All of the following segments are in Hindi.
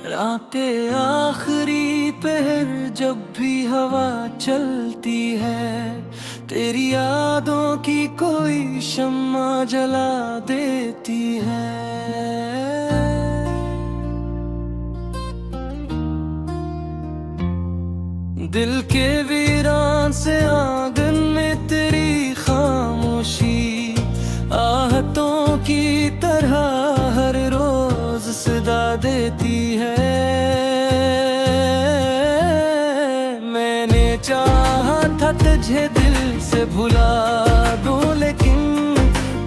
रातें आखिरी पहर जब भी हवा चलती है, तेरी यादों की कोई शम्मा जला देती है। दिल के वीरान से आंगन में तेरी खामोशी आहतों की तरह हर रोज सदा देती है। मैंने चाहा था तुझे दिल से भुला दूं, लेकिन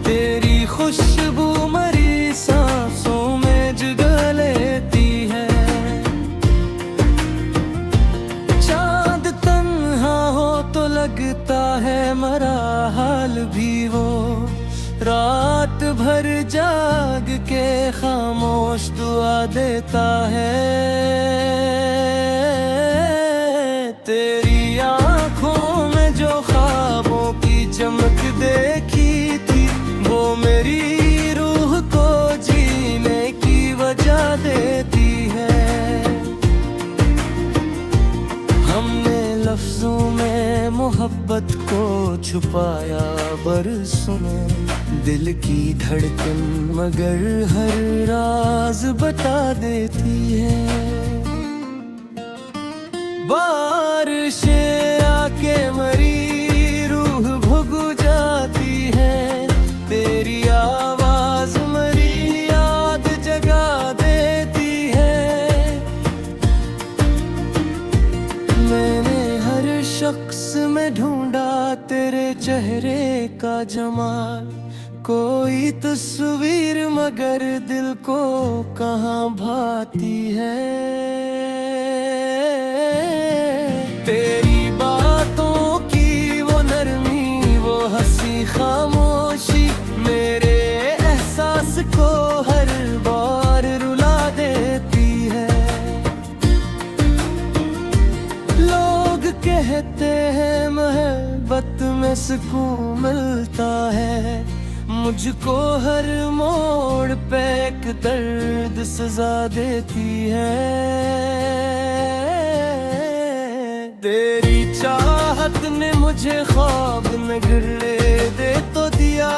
तेरी खुशबू मरी सांसों में जगह लेती है। चांद तन्हा हो तो लगता है मरा, हाल भी वो रात भर जाग के खामोश दुआ देता है। तेरी आंखों में जो ख्वाबों की चमक देखी थी, वो मेरी रूह को जीने की वजह देती है। हमने लफ्जों में मोहब्बत को छुपाया बरसों में, दिल की धड़कन मगर हर राज बता देती है। बारिशें आके मरी रूह भुग जाती है, तेरी आवाज मरी याद जगा देती है। मैंने हर शख्स में ढूंढा तेरे चेहरे का जमाल, कोई तस्वीर मगर दिल को कहाँ भाती है। तेरी बातों की वो नरमी, वो हंसी खामोशी मेरे एहसास को हर बार रुला देती है। लोग कहते हैं मोहब्बत में सुकून मिलता है, मुझको हर मोड़ पे एक दर्द सजा देती है। तेरी चाहत ने मुझे ख्वाब नगले दे तो दिया,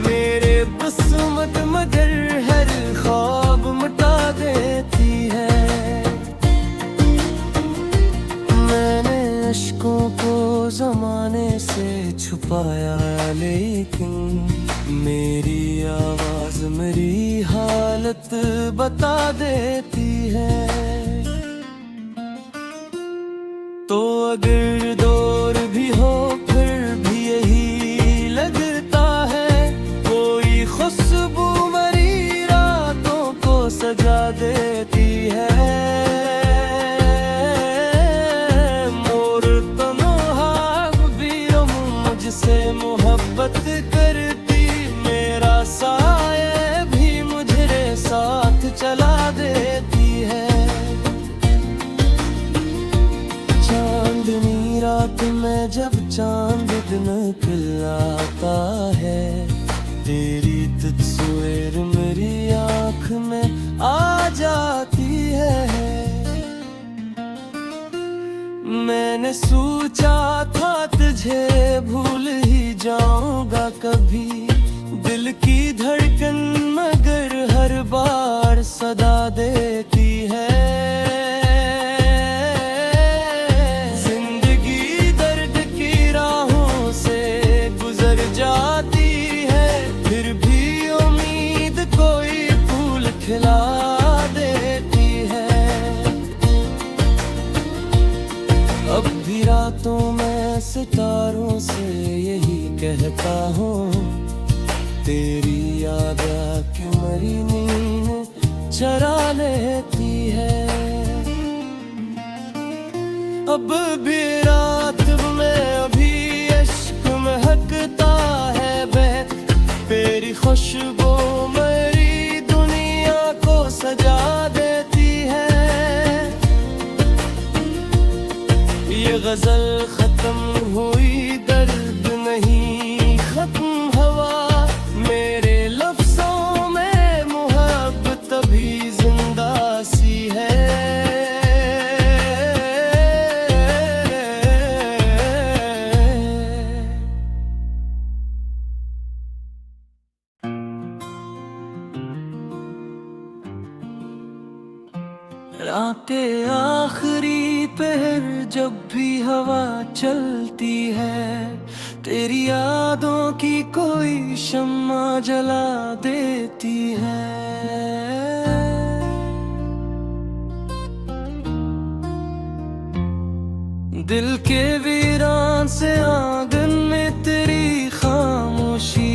मेरे किस्मत मगर हर ख्वाब मिटा देती है। मैंने अश्कों को जमाने से छुपाया, लेकिन मेरी आवाज मेरी हालत बता देती है। तो अगर दौर भी हो फिर भी यही लगता है, कोई खुशबू मरी रातों को सजा देती है। मोर तन्हा भी मुझसे मोहब्बत करती, मेरा साये भी मुझे साथ चला देती है। चांदनी रात में जब चांद दिन खिलाता है, तेरी तस्वीर मेरी आँख में आ जाती है। मैंने सोचा था तुझे भूल ही जाऊंगा कभी, दिल की धड़कन मगर हर बार सदा देती है। जिंदगी दर्द की राहों से गुजर जाती है, फिर भी उम्मीद कोई फूल खिला देती है। अब भी रातों में सितारों से यही कहता हूँ, तेरी याद आके मरी नींद चरा लेती है। अब भी रात में अभी इश्क महकता है बहक, तेरी खुशबू मेरी दुनिया को सजा देती है। ये गजल खत्म हुई, दर्द नहीं खत्म हवा, मेरे लफ्जों में मोहब्बत अभी जिंदा सी है। रातें आखिरी पहर जब भी हवा चलती है, तेरी यादों की कोई शम्मा जला देती है। दिल के वीरान से आंगन में तेरी खामोशी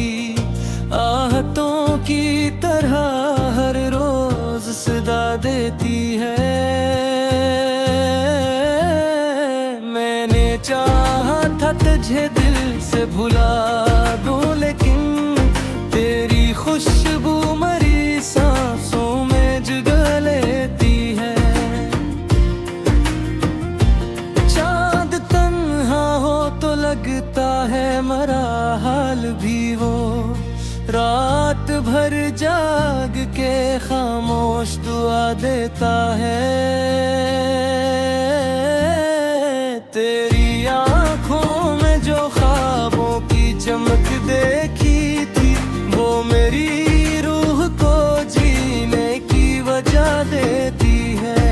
आहतों की तरह हर रोज सदा देती है। मैंने चाहा था तुझे दिल से भुला दूं, लेकिन तेरी खुशबू मरी सांसों में जगह लेती है। चांद तन्हा हो तो लगता है मरा, हाल भी वो रात भर जाग के खामोश दुआ देता है। तेरी आंखों में जो ख्वाबों की चमक देखी थी, वो मेरी रूह को जीने की वजह देती है।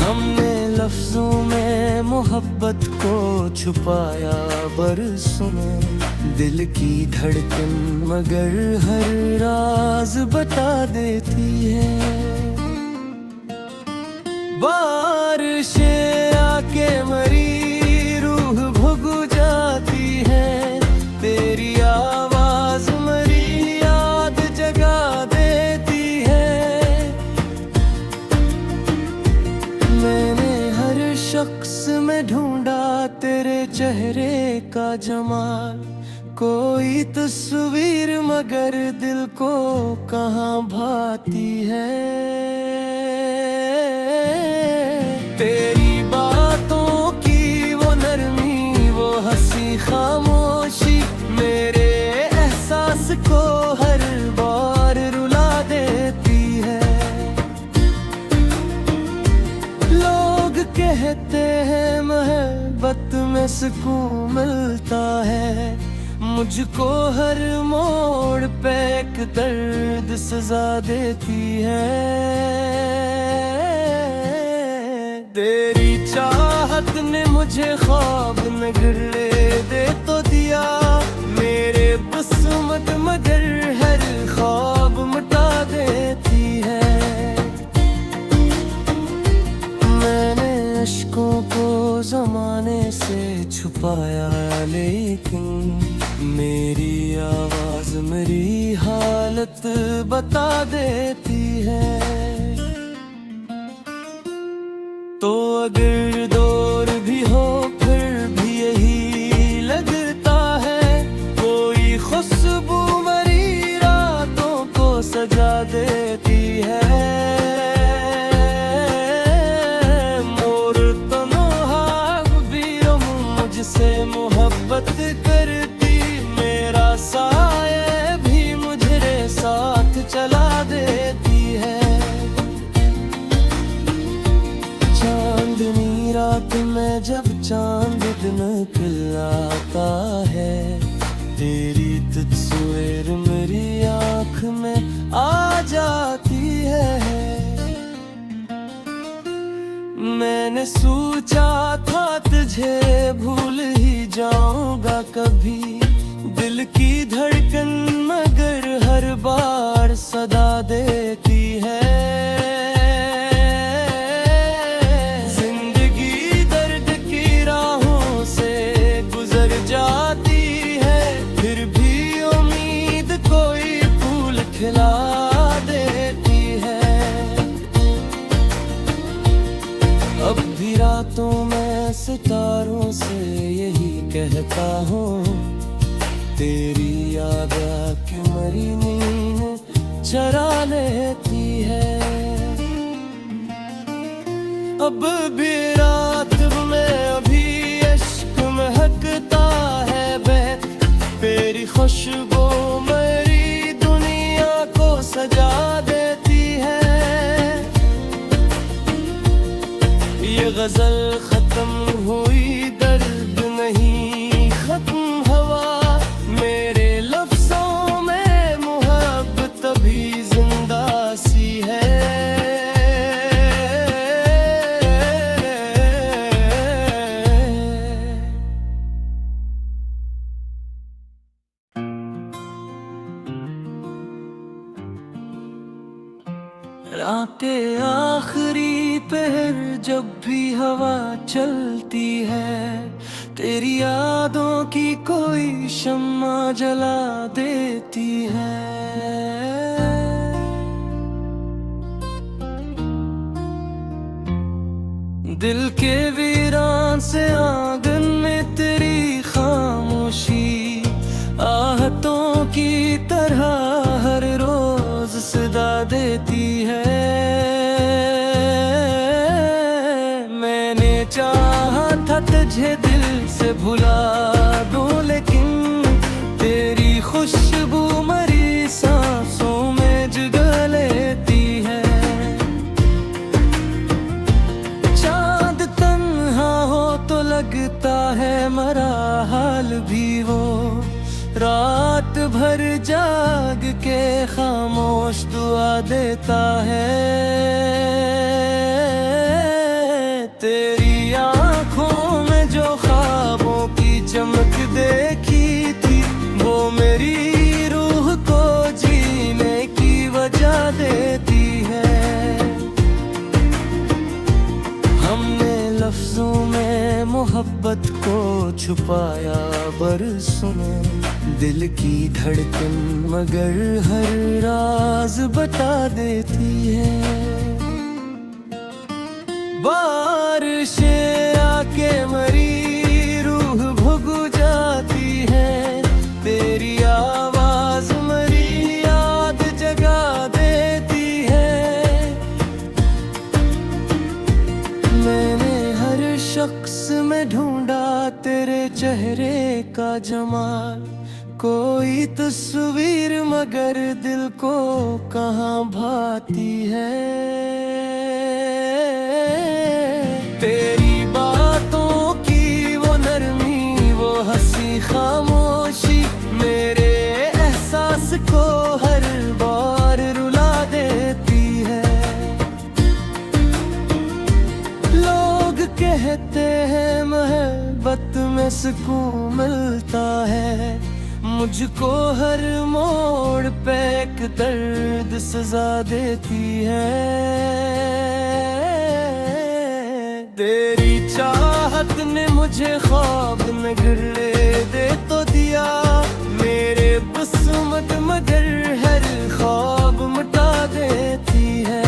हमने लफ्जों में मोहब्बत को छुपाया बरसों में, दिल की धड़कन मगर हर राज बता देती है। बारिशें आके मरी रूह भुग जाती है, तेरी आवाज मरी याद जगा देती है। मैंने हर शख्स में ढूंढा तेरे चेहरे का जमाल, कोई तस्वीर मगर दिल को कहाँ भाती है। तेरी बातों की वो नरमी, वो हंसी खामोशी मेरे एहसास को हर बार रुला देती है। लोग कहते हैं मोहब्बत में सुकून मिलता है, मुझको हर मोड़ पे एक दर्द सजा देती है। तेरी चाहत ने मुझे ख्वाब नगरे दे तो दिया, मेरे किस्मत मगर हर ख्वाब मिटा देती है। मैंने अश्कों को जमाने से छुपाया, लेकिन मेरी आवाज मेरी हालत बता देती है। तो अगर दौर भी हो फिर भी यही लगता है, कोई खुशबू मरी रातों को सजा देती है। मोर तन्हा भी मुझसे मोहब्बत करती, मेरा साये भी मुझे साथ चला देती है। चांदनी रात में जब चांद दिन खिलाता है, तेरी तस्वीर मेरी आँख में आ जाती है। मैंने सोचा था तुझे भूल ही जाऊंगा कभी, दिल की धड़कन मगर हर बार सदा देती है। जिंदगी दर्द की राहों से गुजर जाती है, फिर भी उम्मीद कोई फूल खिला देती है। अब भी रातों में सितारों से यही कहता हूँ, तेरी याद आके मरी नींद चरा लेती है। अब भी रात में अभी इश्क महकता है बहक, तेरी खुशबू मेरी दुनिया को सजा देती है। ये गजल खत्म हुई, दर्द नहीं खत्म हवा, मेरे लफ्जों में मोहब्बत अभी जिंदा सी है। रातें आखिरी पहर जब भी हवा चलती है, तेरी यादों की कोई शम्मा जला देती है। दिल के वीरान से आंगन में तेरी खामोशी आहतों की तरह हर रोज सदा देती है। मैंने चाहा था तुझे दिल से भुला दूं, लेकिन तेरी खुशबू मरी सांसों में जगह लेती है। चांद तन्हा हो तो लगता है मरा, हाल भी वो रात भर जाग के खामोश दुआ देता है। तेरी आंखों में जो ख्वाबों की चमक देखी थी, वो मेरी रूह को जीने की वजह देती है। हमने लफ्जों में मोहब्बत को छुपाया बरसों में, दिल की धड़कन मगर हर राज बता देती है। बारिशें आके मरी रूह भुग जाती है, तेरी आवाज मरी याद जगा देती है। मैंने हर शख्स में ढूंढा तेरे चेहरे का जमाल, कोई तस्वीर मगर दिल को कहाँ भाती है। तेरी बातों की वो नरमी, वो हंसी खामोशी मेरे एहसास को हर बार रुला देती है। लोग कहते हैं मोहब्बत में सुकून मिलता है, मुझको हर मोड़ पे एक दर्द सजा देती है। तेरी चाहत ने मुझे ख्वाब नगरे दे तो दिया, मेरे किस्मत मगर हर ख्वाब मिटा देती है।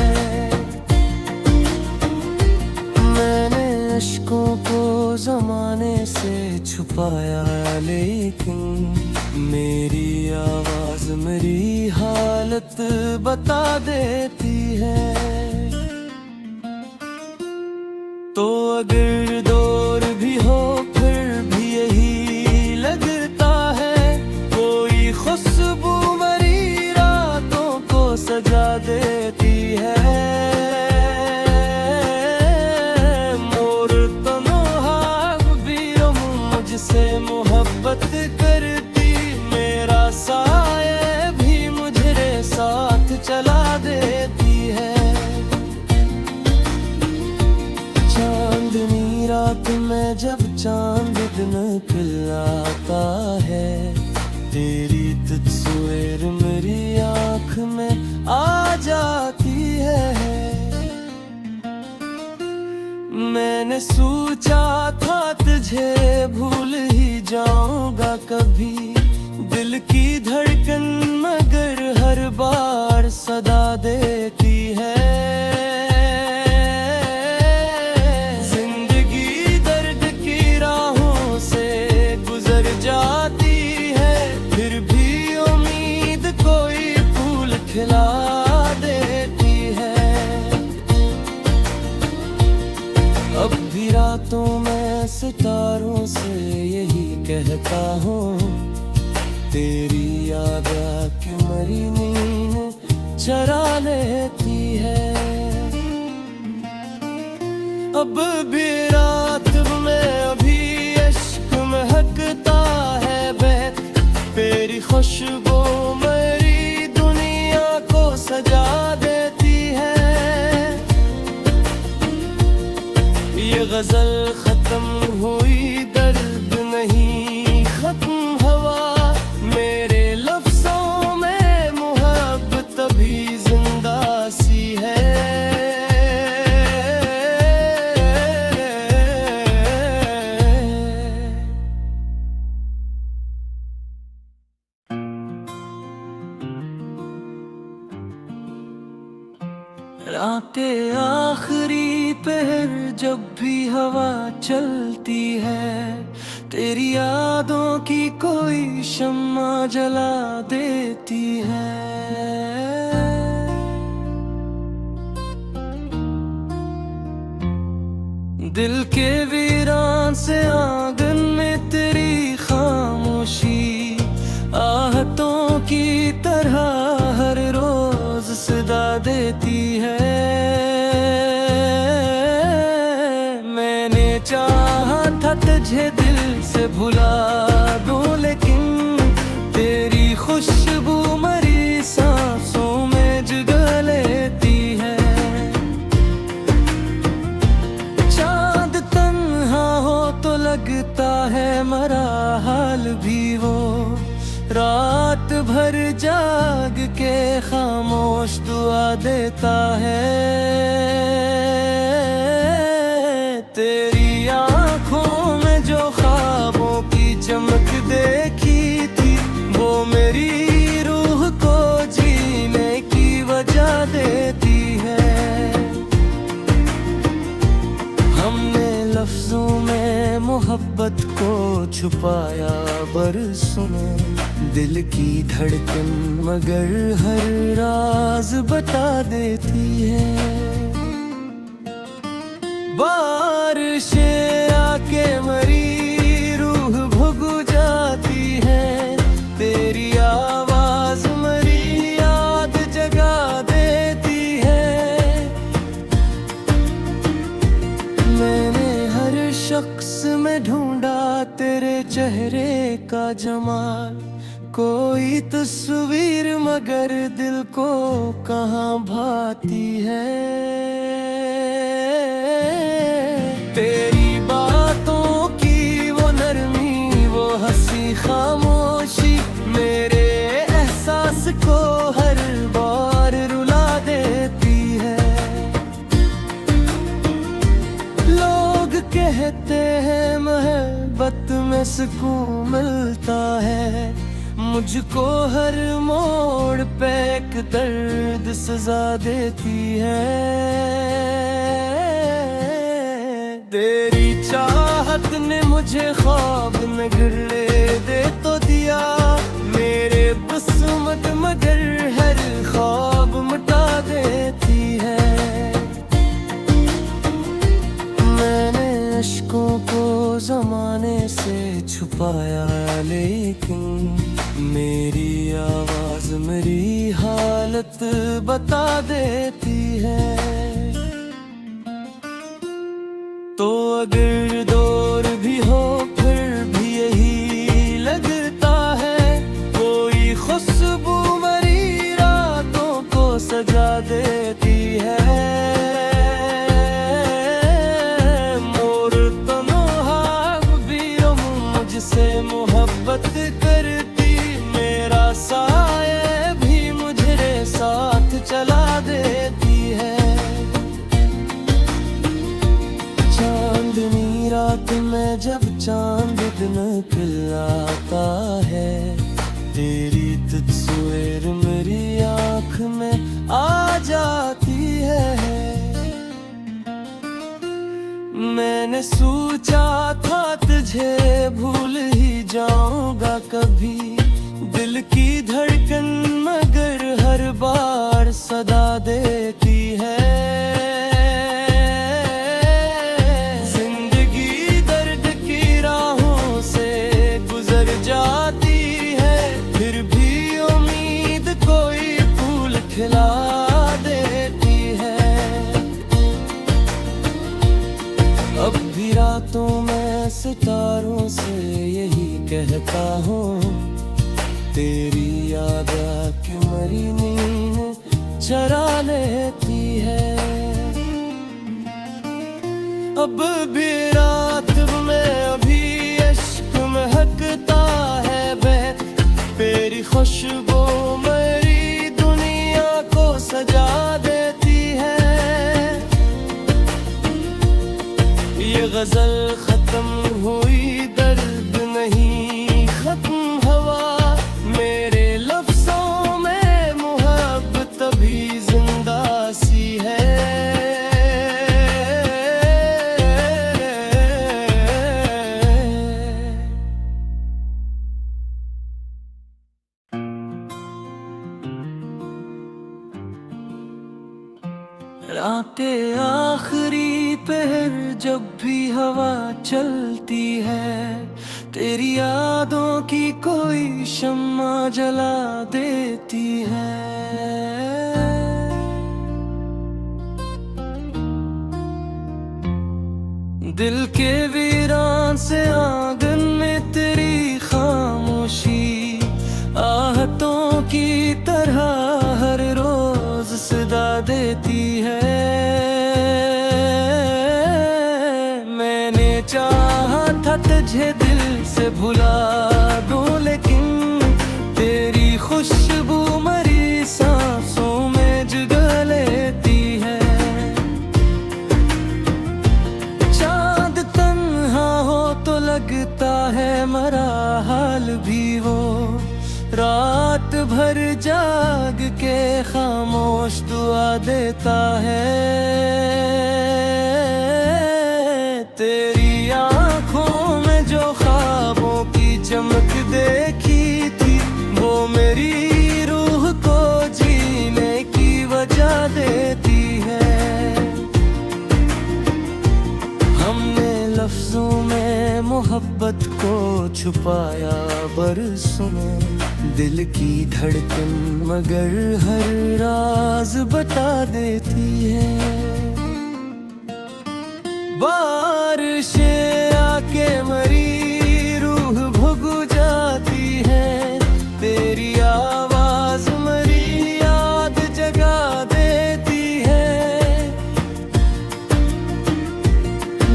मैंने अश्कों को जमाने से छुपाया, लेकिन मेरी आवाज मेरी हालत बता देती है। तो अगर दौर भी हो फिर भी यही लगता है, कोई खुशबू मरी रातों को सजा देती है। मोर तन्हा भी मुझसे मोहब्बत करती, मेरा साये भी मुझे साथ चला देती है। चांदनी रात में जब चांद निकलता है, तेरी तस्वीर मेरी आँख में आ जाती है। मैंने सोचा था तुझे भूल ही जाऊंगा कभी, दिल की धड़कन मगर हर बार सदा देती है। जिंदगी दर्द की राहों से गुजर जाती है, फिर भी उम्मीद कोई फूल खिला देती है। अब भी रातों में सितारों से यही कहता हूँ, तेरी याद आके मरी नींद चरा लेती है। अब भी रात में अभी इश्क महकता है बहक, तेरी खुशबू मेरी दुनिया को सजा देती है। ये गजल खत्म हुई, दर्द नहीं खत्म हवा, मेरे लफ्जों में मोहब्बत अभी जिंदा सी है। रातें आखिरी पहर जब भी हवा चलती है, तेरी यादों की कोई शम्मा जला देती है। दिल के वीरान से आंगन में तेरी खामोशी आहतों की तरह हर रोज सदा देती है। मैंने चाहा था तुझे दिल से भुला दूं, लेकिन तेरी खुशबू मरी सांसों में जगह लेती है। चांद तन्हा हो तो लगता है मरा हाल भी वो, रात भर जाग के खामोश दुआ देता है। तेरी आंखों में जो ख्वाबों की चमक देखी थी, वो मेरी रूह को जीने की वजह देती है। हमने लफ्जों में मोहब्बत को छुपाया बरसों में, दिल की धड़कन मगर हर राज बता देती है। बारिशें आके मरी रूह भुग जाती है, तेरी आवाज मरी याद जगा देती है। मैंने हर शख्स में ढूंढा तेरे चेहरे का जमाल, कोई तस्वीर मगर दिल को कहाँ भाती है। तेरी बातों की वो नरमी, वो हंसी खामोशी मेरे एहसास को हर बार रुला देती है। लोग कहते हैं मोहब्बत में सुकून मिलता है, मुझको हर मोड़ पे एक दर्द सजा देती है। तेरी चाहत ने मुझे ख्वाब में गिरने दे तो दिया, मेरे किस्मत मगर हर ख्वाब मिटा देती है। मैंने अश्कों को जमाने से छुपाया, लेकिन मेरी आवाज मेरी हालत बता देती है। तो अगर दौर भी हो फिर भी यही लगता है, कोई खुशबू मरी रातों को सजा देती है। मोर तन्हा भी मुझसे मोहब्बत करती, मेरा साये भी मुझे साथ चला देती है। चांदनी रात में जब चांद दिन खिलाता है, तेरी तस्वीर मेरी आँख में आ जाती है। मैंने सोचा था तुझे भूल ही जाऊंगा कभी, दिल की धड़कन मगर हर बार सदा देती है। जिंदगी दर्द की राहों से गुजर जाती है, फिर भी उम्मीद कोई फूल खिला देती है। अब भी रातों में सितारों से यही कहता हूँ, तेरी याद आके मरी नींद चरा लेती है। अब भी रात में अभी इश्क महकता है बहक, तेरी खुशबू मेरी दुनिया को सजा देती है। ये गजल खत्म हुई, दर्द नहीं खत्म हवा, मेरे लफ्जों में मोहब्बत अभी जिंदा सी है। रातें आखिरी पहर जब भी हवा चलती है, तेरी यादों की कोई शम्मा जला देती है। दिल के वीरान से आंगन में तेरी खामोशी आहतों की तरह हर रोज सदा देती है। मैंने चाहा था तुझे दिल से भुला दूं, लेकिन तेरी खुशबू मरी सांसों में जगह लेती है। चांद तन्हा हो तो लगता है मरा, हाल भी वो रात भर जाग के खामोश दुआ देता है। तेरी आंखों में जो ख्वाबों की चमक देखी थी, वो मेरी रूह को जीने की वजह देती है। हमने लफ्जों में मोहब्बत को छुपाया बरसों में, दिल की धड़कन मगर हर राज बता देती है। बारिशें आके मरी रूह भुग जाती है, तेरी आवाज मरी याद जगा देती है।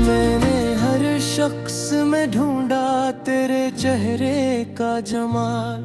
मैंने हर शख्स में ढूंढा तेरे चेहरे का जमाल,